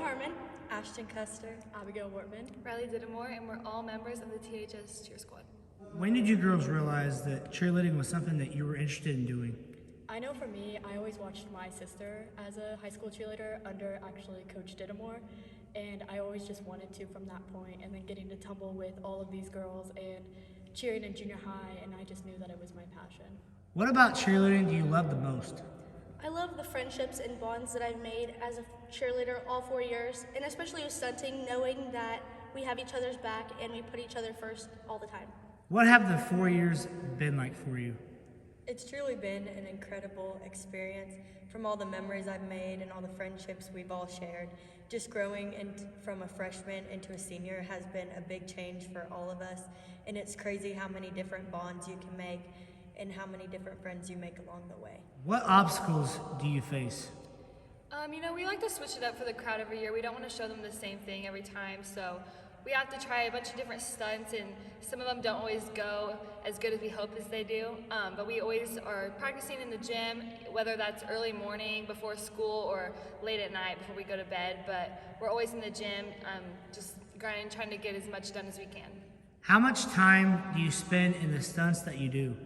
Heuerman, Ashtyn, Koester, Abigail, Wortman, Rylee, Dittamore, and we're all members of the THS cheer squad. When did you girls realize that cheerleading was something that you were interested in doing? I know for me, I always watched my sister as a high school cheerleader under actually Coach Dittamore, and I always just wanted to from that point, and then getting to tumble with all of these girls and cheering in junior high, and I just knew that it was my passion. What about cheerleading do you love the most? I love the friendships and bonds that I've made as a cheerleader all 4 years, and especially with stunting, knowing that we have each other's back and we put each other first all the time. What have the 4 years been like for you? It's truly been an incredible experience from all the memories I've made and all the friendships we've all shared. Just growing from a freshman into a senior has been a big change for all of us, and it's crazy how many different bonds you can make and how many different friends you make along the way. What obstacles do you face? We like to switch it up for the crowd every year. We don't want to show them the same thing every time, so we have to try a bunch of different stunts, and some of them don't always go as good as we hope as they do. But we always are practicing in the gym, whether that's early morning before school or late at night before we go to bed. But we're always in the gym, just grinding, trying to get as much done as we can. How much time do you spend in the stunts that you do?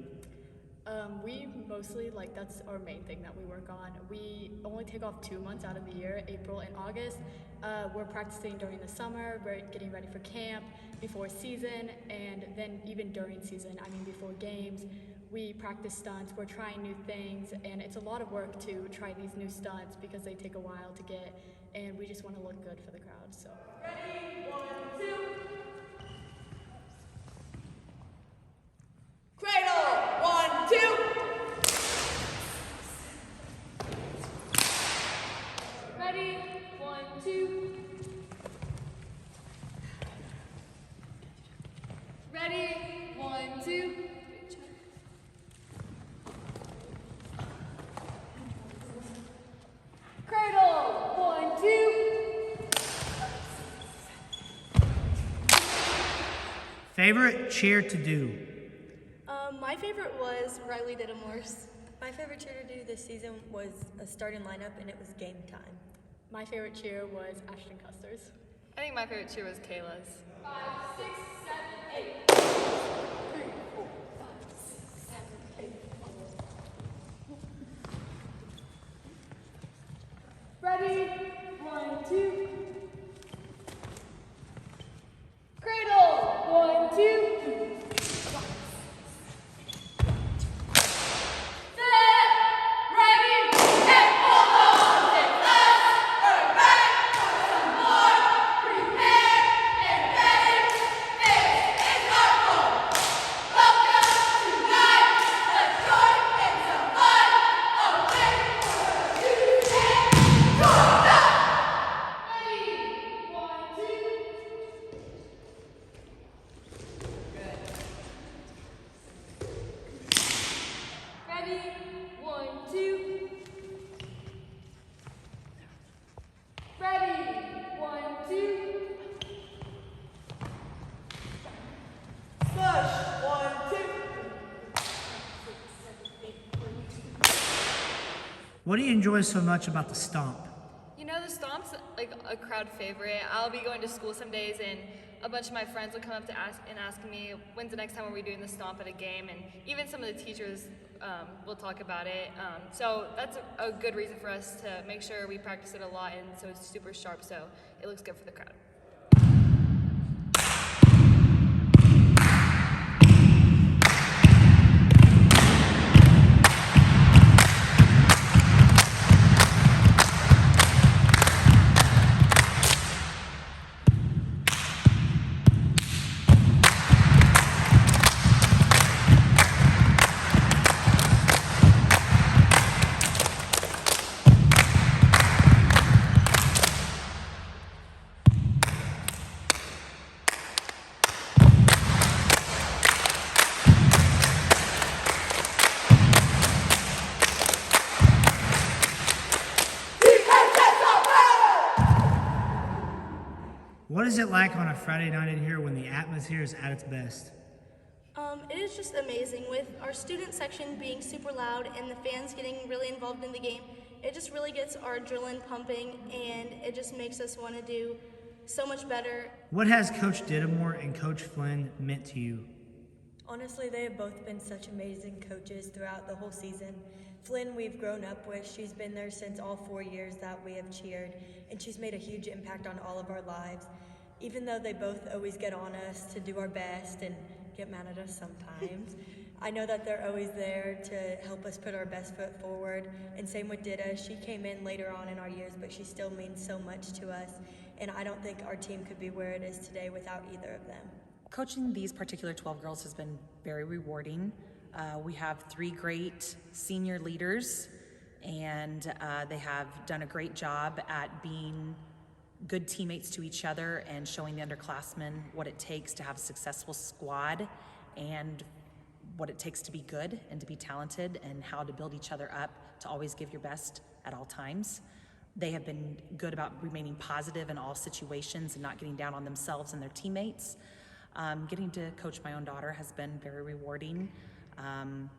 We mostly, that's our main thing that we work on. We only take off 2 months out of the year, April and August. We're practicing during the summer, we're getting ready for camp, before season, and then even during season, before games, we practice stunts, we're trying new things, and it's a lot of work to try these new stunts because they take a while to get, and we just want to look good for the crowd, so. Ready, 1, 2. Cradle, 1, 2. Ready? 1, 2. Ready? 1, 2. Cradle, 1, 2. Favorite cheer to do? My favorite was Rylee Dittamore's. My favorite cheer to do this season was a starting lineup, and it was game time. My favorite cheer was Ashtyn Koester's. I think my favorite cheer was Kayla's. 5, 6, 7, 8. 3, 4, 5, 6, 7, 8. Ready? 1, 2. Cradle, 1, 2. What do you enjoy so much about the stomp? The stomp's like a crowd favorite. I'll be going to school some days, and a bunch of my friends will come up to ask me, when's the next time are we doing the stomp at a game? And even some of the teachers will talk about it. So that's a good reason for us to make sure we practice it a lot, and so it's super sharp, so it looks good for the crowd. What is it like on a Friday night in here when the atmosphere is at its best? It is just amazing with our student section being super loud and the fans getting really involved in the game. it just really gets our adrenaline pumping, and it just makes us want to do so much better. What has Coach Dittamore and Coach Flynn meant to you? Honestly, they have both been such amazing coaches throughout the whole season. Flynn, we've grown up with. She's been there since all 4 years that we have cheered, and she's made a huge impact on all of our lives. Even though they both always get on us to do our best and get mad at us sometimes, I know that they're always there to help us put our best foot forward. And same with Ditta. She came in later on in our years, but she still means so much to us. And I don't think our team could be where it is today without either of them. Coaching these particular 12 girls has been very rewarding. We have 3 great senior leaders, and they have done a great job at being good teammates to each other and showing the underclassmen what it takes to have a successful squad and what it takes to be good and to be talented and how to build each other up to always give your best at all times. They have been good about remaining positive in all situations and not getting down on themselves and their teammates. Getting to coach my own daughter has been very rewarding. I'm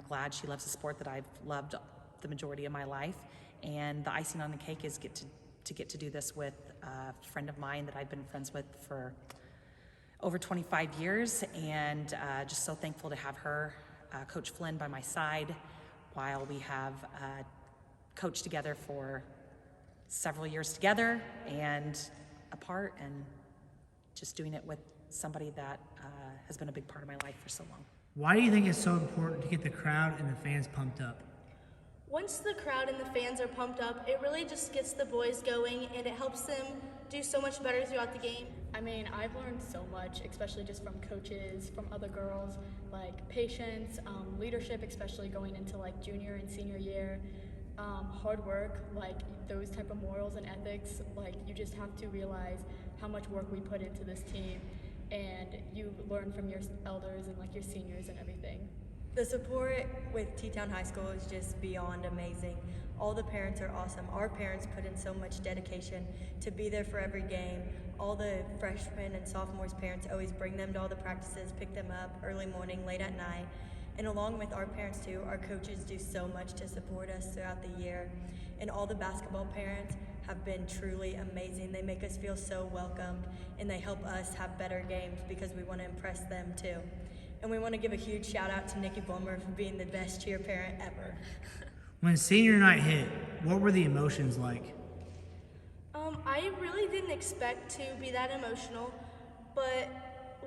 glad she loves a sport that I've loved the majority of my life, and the icing on the cake is get to do this with a friend of mine that I've been friends with for over 25 years, and just so thankful to have her, Coach Flynn, by my side while we have coached together for several years together and apart, and just doing it with somebody that has been a big part of my life for so long. Why do you think it's so important to get the crowd and the fans pumped up? Once the crowd and the fans are pumped up, it really just gets the boys going, and it helps them do so much better throughout the game. I mean, I've learned so much, especially just from coaches, from other girls, like patience, leadership, especially going into like junior and senior year, hard work, like those type of morals and ethics. Like, you just have to realize how much work we put into this team, and you learn from your elders and like your seniors and everything. The support with T-Town High School is just beyond amazing. All the parents are awesome. Our parents put in so much dedication to be there for every game. All the freshmen and sophomores' parents always bring them to all the practices, pick them up early morning, late at night. And along with our parents too, our coaches do so much to support us throughout the year. And all the basketball parents have been truly amazing. They make us feel so welcomed, and they help us have better games because we want to impress them too. And we want to give a huge shout out to Nikki Bulmer for being the best cheer parent ever. When senior night hit, what were the emotions like? I really didn't expect to be that emotional, but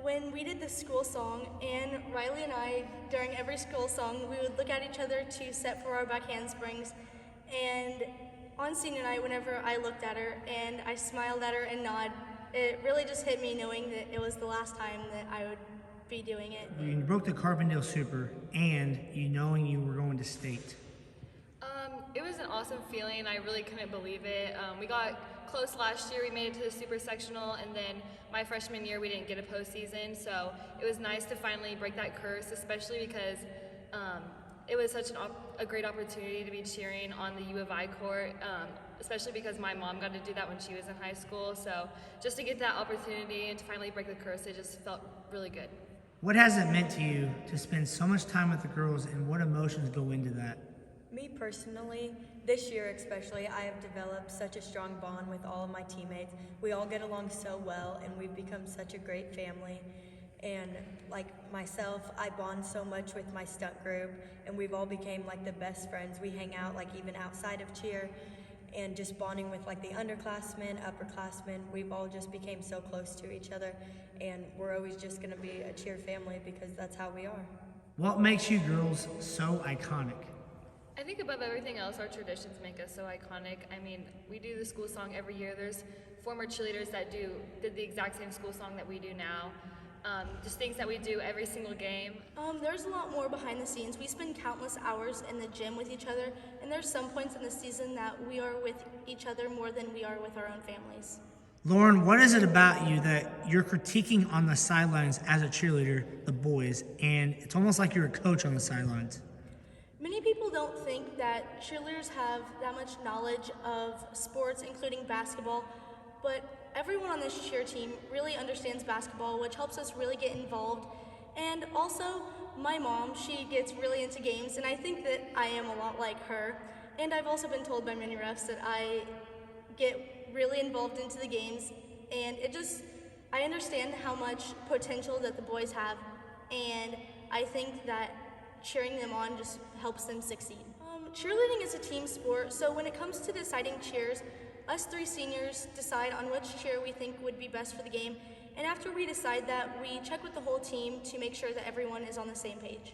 when we did the school song, and Rylee and I, during every school song, we would look at each other to set for our back handsprings. And on senior night, whenever I looked at her and I smiled at her and nodded, it really just hit me knowing that it was the last time that I would be doing it. You broke the Carbondale Super, and you knowing you were going to state. It was an awesome feeling. I really couldn't believe it. We got close last year. We made it to the super sectional, and then my freshman year we didn't get a postseason. So it was nice to finally break that curse, especially because it was such a great opportunity to be cheering on the U of I court, especially because my mom got to do that when she was in high school. So just to get that opportunity and to finally break the curse, it just felt really good. What has it meant to you to spend so much time with the girls, and what emotions go into that? Me personally, this year especially, I have developed such a strong bond with all of my teammates. We all get along so well, and we've become such a great family. And like myself, I bond so much with my stunt group, and we've all became like the best friends. We hang out like even outside of cheer, and just bonding with like the underclassmen, upperclassmen. We've all just became so close to each other, and we're always just gonna be a cheer family because that's how we are. What makes you girls so iconic? I think above everything else, our traditions make us so iconic. I mean, we do the school song every year. There's former cheerleaders that did the exact same school song that we do now. Just things that we do every single game. There's a lot more behind the scenes. We spend countless hours in the gym with each other, and there's some points in the season that we are with each other more than we are with our own families. Lauren, what is it about you that you're critiquing on the sidelines as a cheerleader, the boys, and it's almost like you're a coach on the sidelines? Many people don't think that cheerleaders have that much knowledge of sports, including basketball, but everyone on this cheer team really understands basketball, which helps us really get involved. And also, my mom, she gets really into games, and I think that I am a lot like her. And I've also been told by many refs that I get really involved into the games, and I understand how much potential that the boys have, and I think that cheering them on just helps them succeed. Cheerleading is a team sport, so when it comes to deciding cheers, us 3 seniors decide on which cheer we think would be best for the game, and after we decide that, we check with the whole team to make sure that everyone is on the same page.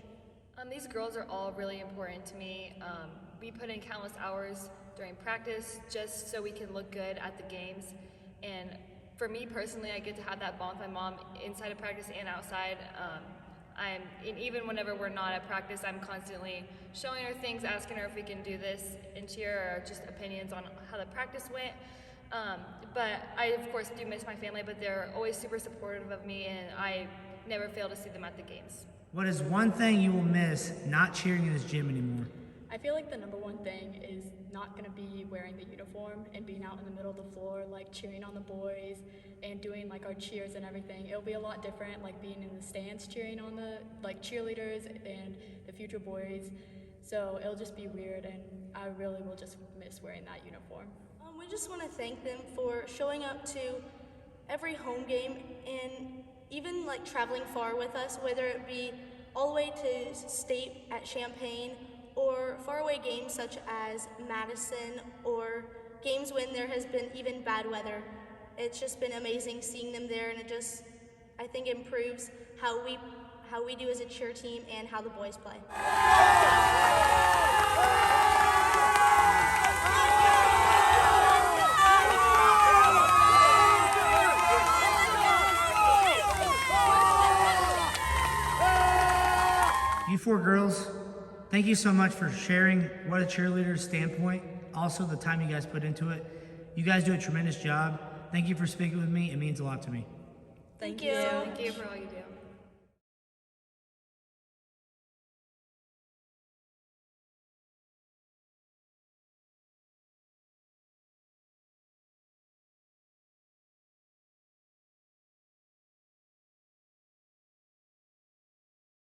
These girls are all really important to me. We put in countless hours during practice just so we can look good at the games. And for me personally, I get to have that bond with my mom inside of practice and outside. And even whenever we're not at practice, I'm constantly showing her things, asking her if we can do this in cheer, or just opinions on how the practice went. But I, of course, do miss my family, but they're always super supportive of me, and I never fail to see them at the games. What is one thing you will miss not cheering in this gym anymore? I feel like the number one thing is not going to be wearing the uniform and being out in the middle of the floor, like cheering on the boys and doing like our cheers and everything. It'll be a lot different, like being in the stands cheering on the like cheerleaders and the future boys. So it'll just be weird, and I really will just miss wearing that uniform. We just want to thank them for showing up to every home game and even like traveling far with us, whether it be all the way to state at Champaign or faraway games such as Madison, or games when there has been even bad weather. It's just been amazing seeing them there, and it just, I think, improves how we do as a cheer team and how the boys play. You 4 girls, thank you so much for sharing what a cheerleader's standpoint, also the time you guys put into it. You guys do a tremendous job. Thank you for speaking with me. It means a lot to me. Thank you. Thank you for all you do.